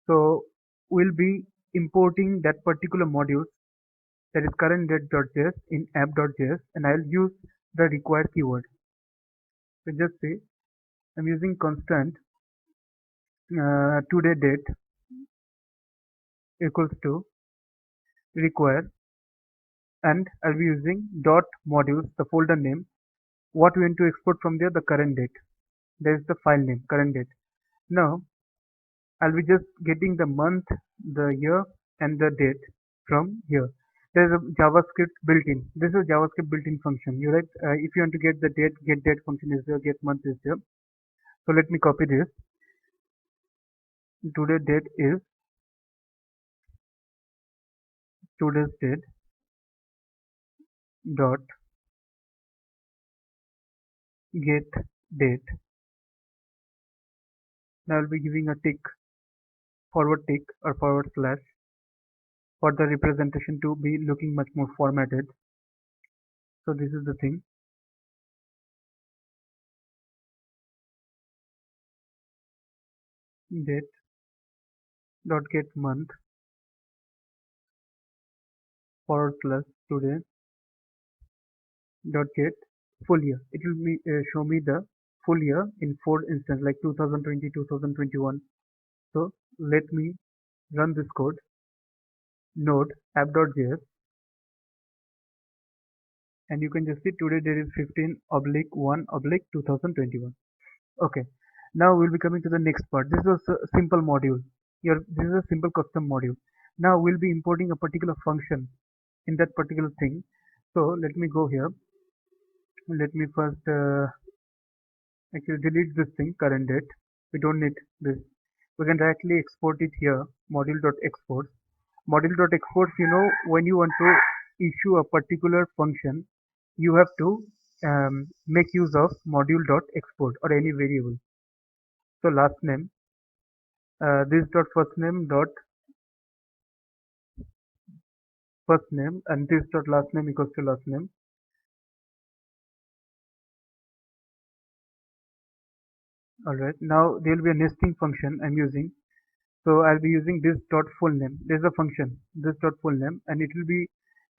So we'll be importing that particular module, that is current date.js, in app.js, and I'll use the required keyword. So just say I'm using constant today date equals to require, and I'll be using dot modules, the folder name. What we want to export from there, the current date. There is the file name, current date. Now I'll be just getting the month, the year, and the date from here. There's a JavaScript built-in. This is a JavaScript built-in function. You write if you want to get the date, get date function is there, get month is there. So let me copy this. Today date is today's date dot get date. Now I'll be giving a tick, forward tick or forward slash, for the representation to be looking much more formatted. So this is the thing. Date dot get month forward slash today dot get full year. It will be, show me the full year in 4 instances, like 2020, 2021. So let me run this code. Node app.js, and you can just see today there is 15/1/2021. Okay, now we'll be coming to the next part. This is a simple module. Here, this is a simple custom module. Now we'll be importing a particular function in that particular thing. So let me go here. Let me first actually delete this thing, current date. We don't need this. We can directly export it here, module.exports. Module.exports, when you want to issue a particular function, you have to make use of module.export or any variable. So last name, this dot first name, and this dot last name equals to last name. Alright, now there will be a nesting function I'm using. So I'll be using this dot full name. There's a function, this dot full name, and it will be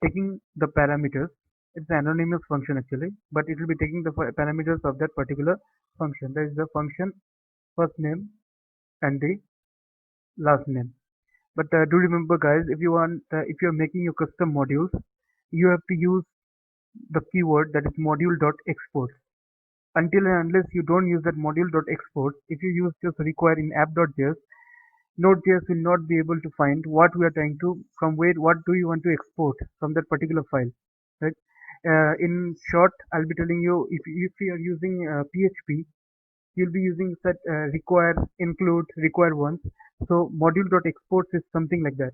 taking the parameters. It's an anonymous function actually, but it will be taking the parameters of that particular function. That is the function first name and the last name. But do remember, guys, if you're making your custom modules, you have to use the keyword, that is module.export. Until and unless you don't use that module.export, if you use just require in app.js, Node.js will not be able to find what we are trying to, from where, what do you want to export from that particular file, right? In short, I'll be telling you, if you are using PHP, you'll be using set require, include, require once. So module.exports is something like that,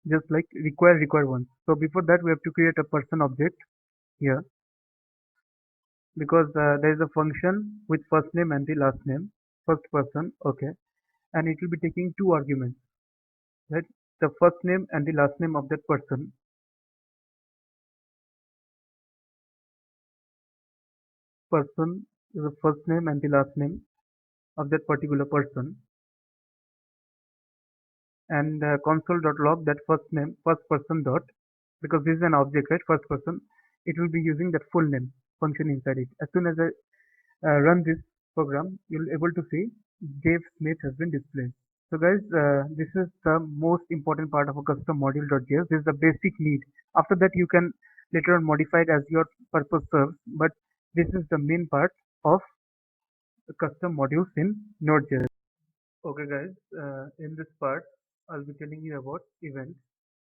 just like require once. So before that, we have to create a person object here, because there is a function with first name and the last name, first person, okay, and it will be taking two arguments, right? The first name and the last name of that person. Person is the first name and the last name of that particular person. and console.log that first name, first person dot, because this is an object, right? First person, it will be using that full name function inside it. As soon as I run this program, you'll able to see Dave Smith has been displayed. So guys, this is the most important part of a custom module.js. This is the basic need. After that, you can later on modify it as your purpose serves, but this is the main part of the custom modules in Node.js. Okay guys, in this part, I'll be telling you about events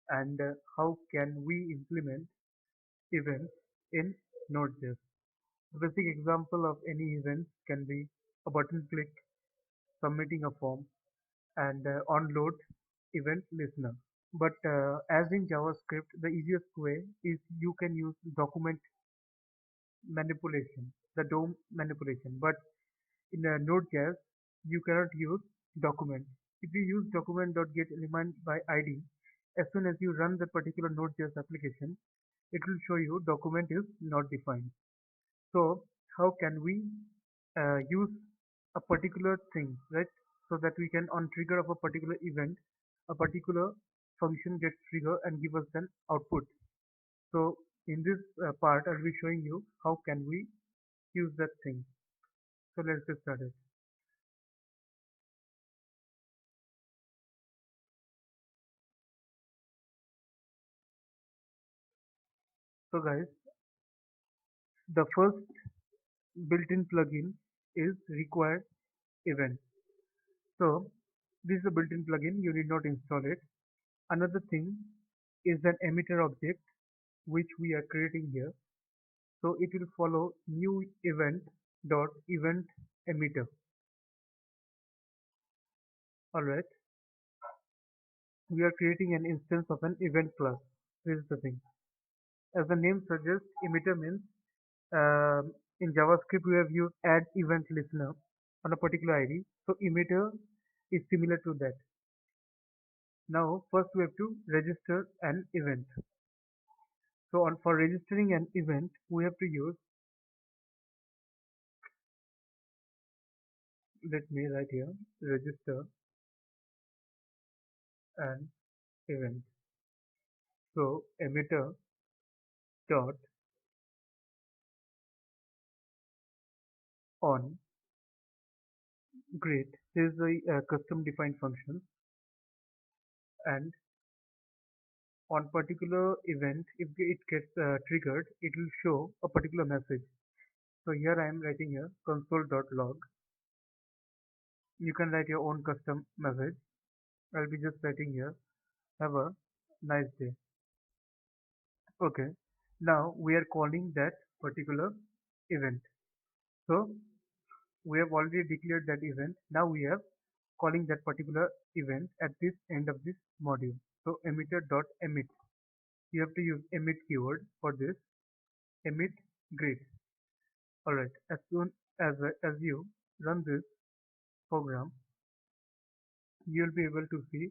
and how can we implement events in Node.js. A basic example of any event can be a button click, submitting a form, and onload event listener. But as in JavaScript, the easiest way is you can use document manipulation, the DOM manipulation. But in Node.js, you cannot use document. If you use document.getElement by ID, as soon as you run that particular Node.js application, it will show you document is not defined. So how can we use a particular thing, right? So that we can on trigger of a particular event, a particular function gets triggered and give us an output. So in this part, I'll be showing you how can we use that thing. So let's get started. So guys, the first built-in plugin is required event. So this is a built-in plugin, you need not install it. Another thing is an emitter object which we are creating here. So it will follow new event dot event emitter. Alright, we are creating an instance of an event class. This is the thing. As the name suggests, emitter means in JavaScript we have used add event listener on a particular ID. So emitter is similar to that. Now first we have to register an event. So for registering an event, we have to use, let me write here, register an event. So emitter dot on great. This is a custom defined function, and on particular event, if it gets triggered, it will show a particular message. So here I am writing here console.log. You can write your own custom message. I'll be just writing here, have a nice day. Okay. Now we are calling that particular event. So we have already declared that event. Now we are calling that particular event at this end of this module. So emitter.emit. You have to use emit keyword for this. Emit grid. Alright. As soon as you run this program, you will be able to see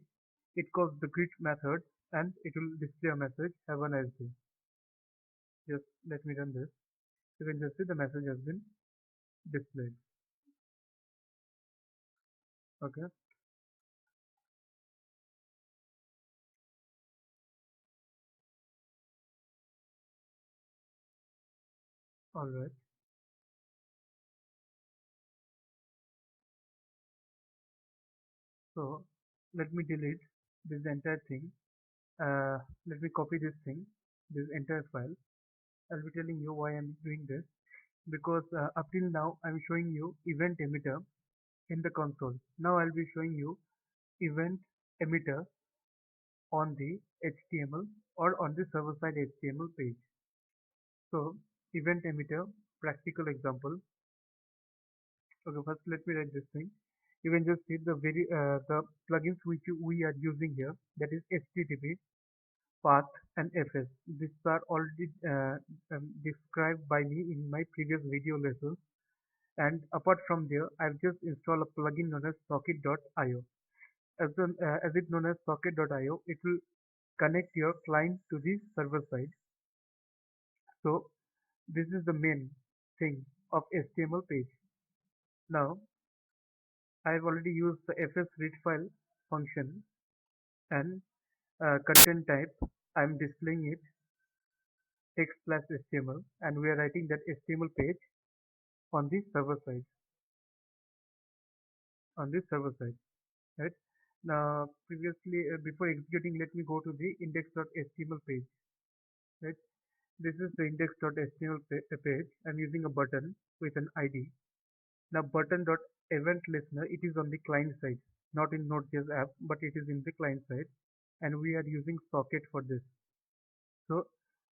it calls the grid method and it will display a message. Have a nice day. Just let me run this. You can just see the message has been displayed. Okay. Alright. So let me delete this entire thing. Let me copy this thing, this entire file. I'll be telling you why I'm doing this because up till now I'm showing you event emitter in the console. Now I'll be showing you event emitter on the HTML or on the server-side HTML page. So event emitter, practical example. Okay, first let me write this thing. You can just see the plugins which we are using here. That is HTTP, Path, and FS. These are already described by me in my previous video lessons. And apart from there, I've just installed a plugin known as Socket.io. As it known as Socket.io, it will connect your client to the server side. So this is the main thing of HTML page. Now I've already used the fs read file function and content type, I'm displaying it text plus HTML, and we are writing that HTML page on the server side, on the server side, right? Now, previously, before executing, let me go to the index.html page, right? This is the index.html page. I'm using a button with an ID. Now, button.event listener, it is on the client side, not in Node.js app, but it is in the client side, and we are using socket for this. So,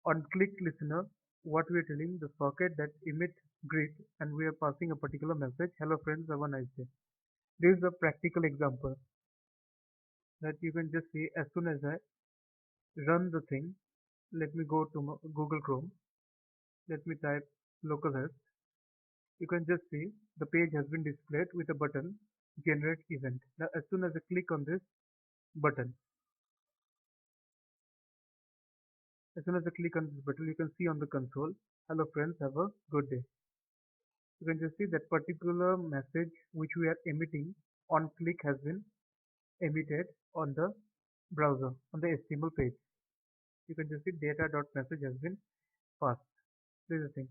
on click listener, what we are telling the socket that emit grid, and we are passing a particular message. Hello friends, have a nice day. This is a practical example that you can just see as soon as I run the thing. Let me go to Google Chrome. Let me type localhost. You can just see the page has been displayed with a button generate event. Now as soon as I click on this button, as soon as I click on this button, you can see on the console, hello friends, have a good day. You can just see that particular message which we are emitting on click has been emitted on the browser, on the HTML page. You can just see data.message has been passed. This is the thing.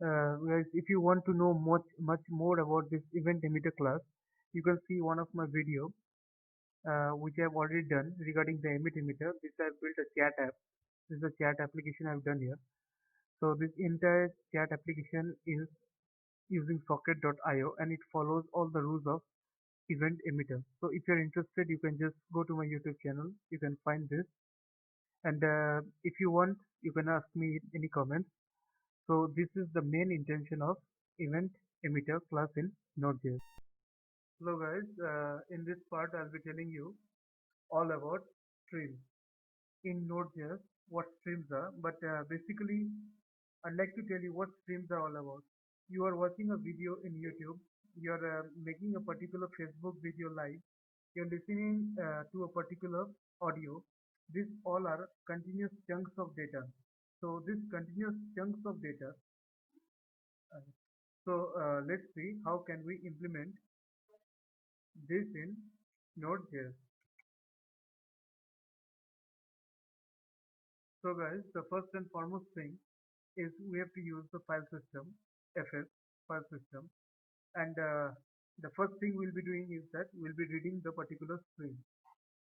Guys, if you want to know much more about this event emitter class, you can see one of my video which I have already done regarding the emit emitter. This I have built a chat app. This is a chat application I have done here. So this entire chat application is using socket.io, and it follows all the rules of event emitter. So if you're interested, you can just go to my YouTube channel. You can find this, and if you want, you can ask me any comments. So this is the main intention of event emitter class in Node.js. Hello guys, in this part I'll be telling you all about streams in Node.js, what streams are, but basically I'd like to tell you what streams are all about. You are watching a video in YouTube, you're making a particular Facebook video live, you're listening to a particular audio. These all are continuous chunks of data. So these continuous chunks of data, uh, let's see how can we implement this in Node.js. So guys, the first and foremost thing is we have to use the file system, fs, file system, and the first thing we'll be doing is that we'll be reading the particular string.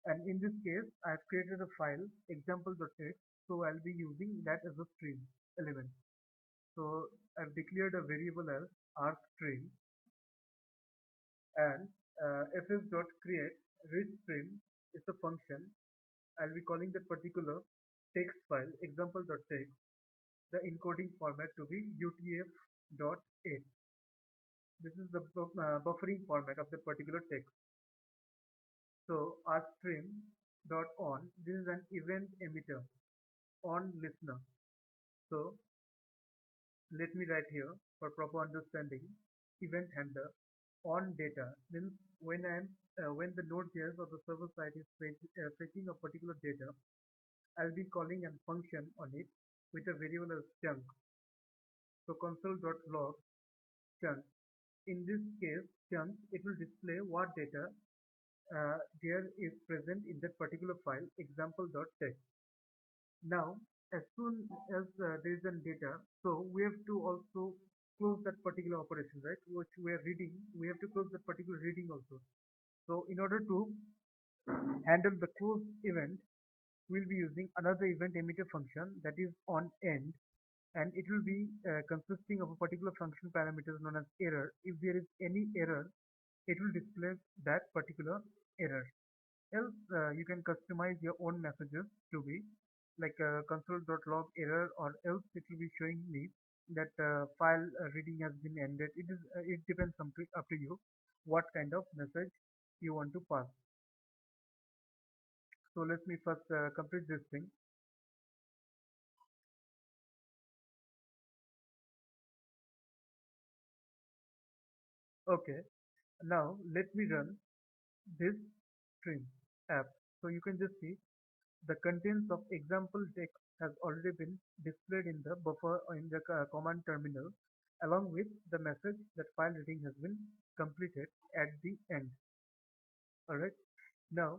And in this case, I've created a file, example.txt, so I'll be using that as a stream element. So I've declared a variable as argstring, and fs.create read stream is a function. I'll be calling that particular text file, example.txt, the encoding format to be utf.8. This is the buffering format of the particular text. So argstream.on, this is an event emitter on listener. So let me write here for proper understanding. Event handler on data means when the Node.js or the server side is fetching a particular data, I'll be calling a function on it with a variable as chunk. So console.log chunk. In this case, chunk, it will display what data there is present in that particular file, example.txt. Now, as soon as there is an data, so we have to also close that particular operation, right? Which we are reading, we have to close that particular reading also. So in order to handle the close event, we'll be using another event emitter function that is on end, and it will be consisting of a particular function parameter known as error. If there is any error, it will display that particular error. Else, you can customize your own messages to be like console.log error, or else it will be showing me that file reading has been ended. It depends up to you what kind of message you want to pass. So let me first complete this thing. Okay, now let me run this stream app. So you can just see the contents of example text has already been displayed in the buffer or in the command terminal, along with the message that file reading has been completed at the end. Alright, now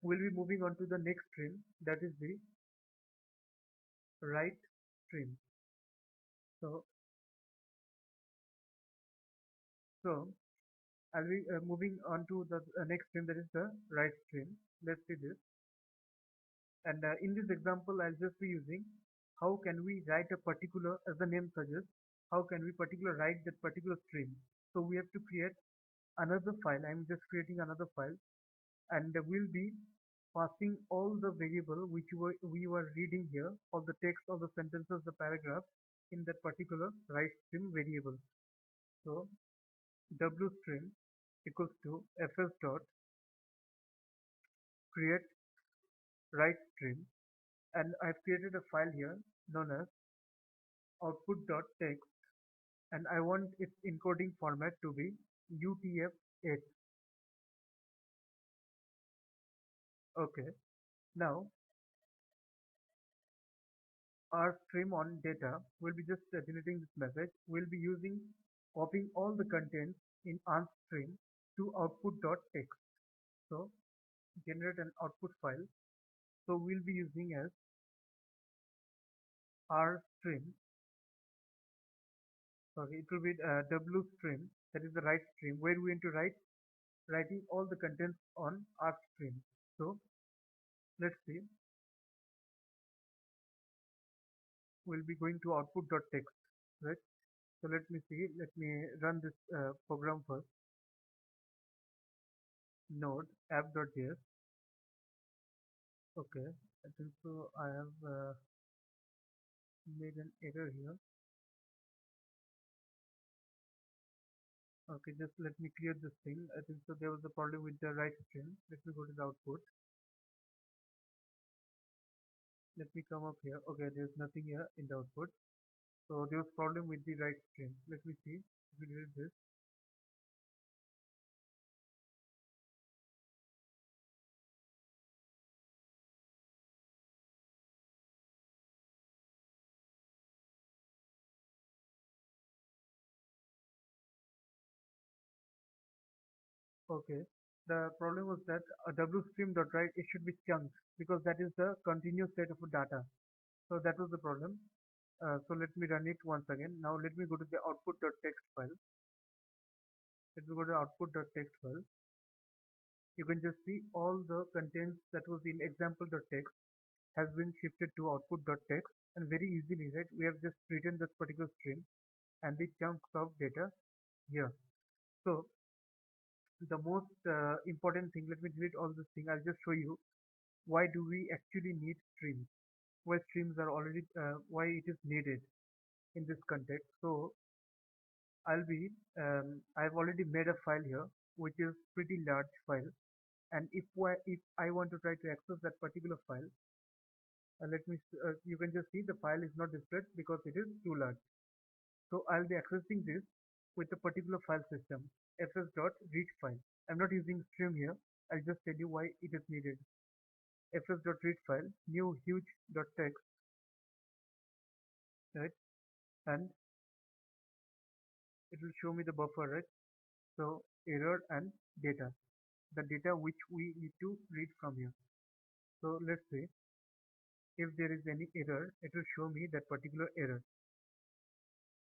We'll be moving on to the next stream, that is the write stream. So, so I'll be moving on to the next stream, that is the write stream. Let's see this. And in this example, I'll just be using how can we write a particular, as the name suggests, how can we particular write that particular stream. So we have to create another file. I'm just creating another file, and we'll be passing all the variable which we were reading here, all the text, all the sentences, the paragraph in that particular write stream variable. So w string equals to fs dot create write stream, and I've created a file here known as output.text, and I want its encoding format to be UTF-8. Okay, now our stream on data will be just generating this message. We'll be using copying all the contents in our stream to output.text. So generate an output file. So we'll be using as our stream. Sorry, it will be W stream. That is the write stream where we want to writing all the contents on our stream. So let's see. We'll be going to output.text, right? So let me see. Let me run this program first. Node app.js. Okay, I think so. I have made an error here. Okay, just let me clear this thing. I think so. There was a problem with the write string. Let me go to the output. Let me come up here. Okay, there's nothing here in the output. So there was problem with the write string. Let me see. If we delete this. Okay. The problem was that a wstream.write it should be chunked because that is the continuous state of data. So that was the problem. So let me run it once again. Now let me go to the output.text file. Let me go to output.text file. You can just see all the contents that was in example.txt has been shifted to output.text, and very easily, right? We have just written this particular string and the chunks of data here. So the most important thing, let me delete all this thing. I'll just show you why do we actually need streams? Why streams are already why it is needed in this context. So I've already made a file here which is pretty large file, and if I want to try to access that particular file, you can just see the file is not displayed because it is too large. So I'll be accessing this with a particular file system, fs.read file. I'm not using stream here. I'll just tell you why it is needed. fs.read file, new huge.txt, right? And it will show me the buffer, right? So error and data, the data which we need to read from here. So let's say if there is any error, it will show me that particular error.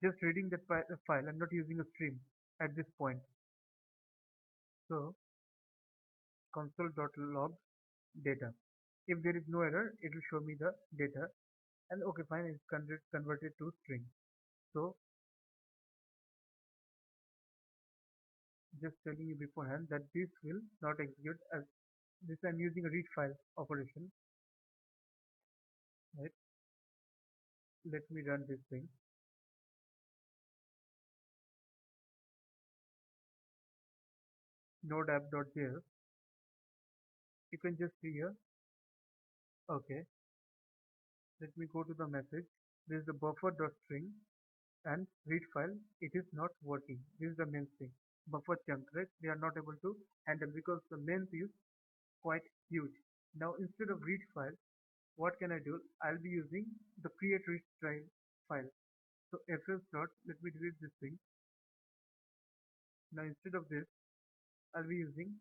Just reading that file, I'm not using a stream at this point. So console.log data. If there is no error, it will show me the data, and okay, fine, it's converted to string. So just telling you beforehand that this will not execute as this. I'm using a read file operation, right? Let me run this thing. Node app.js. You can just see here. Okay, let me go to the message. This is the buffer.string and read file. It is not working. This is the main thing. Buffer chunk, right? They are not able to handle because the main is quite huge. Now instead of read file, what can I do? I'll be using the create read drive file. So fs dot, let me delete this thing. Now instead of this, I'll be using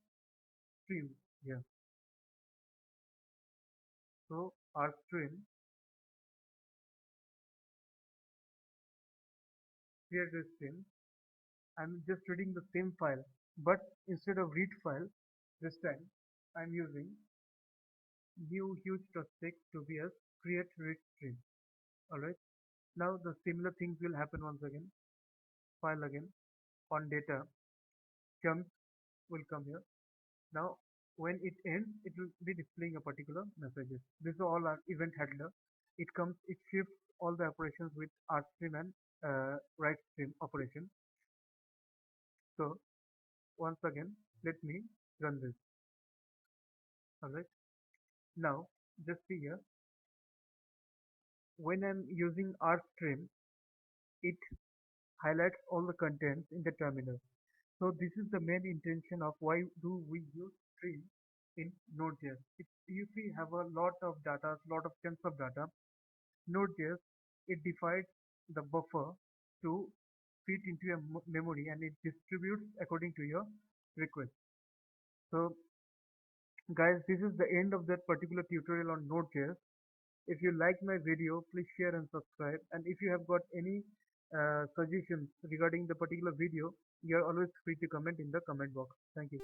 stream here. So our stream create this stream. I'm just reading the same file, but instead of read file, this time I'm using new huge text to be as create read stream. Alright. Now the similar things will happen once again. File again on data chunks will come here. Now when it ends, it will be displaying a particular messages. This is all our event handler. It shifts all the operations with rstream and write stream operation. So once again, let me run this. Alright. Now just see here. When I'm using rstream, it highlights all the contents in the terminal. So this is the main intention of why do we use stream in Node.js. If you have a lot of data, lot of chunks of data, Node.js, it divides the buffer to fit into a memory and it distributes according to your request. So guys, this is the end of that particular tutorial on Node.js. If you like my video, please share and subscribe. And if you have got any suggestions regarding the particular video, you are always free to comment in the comment box. Thank you.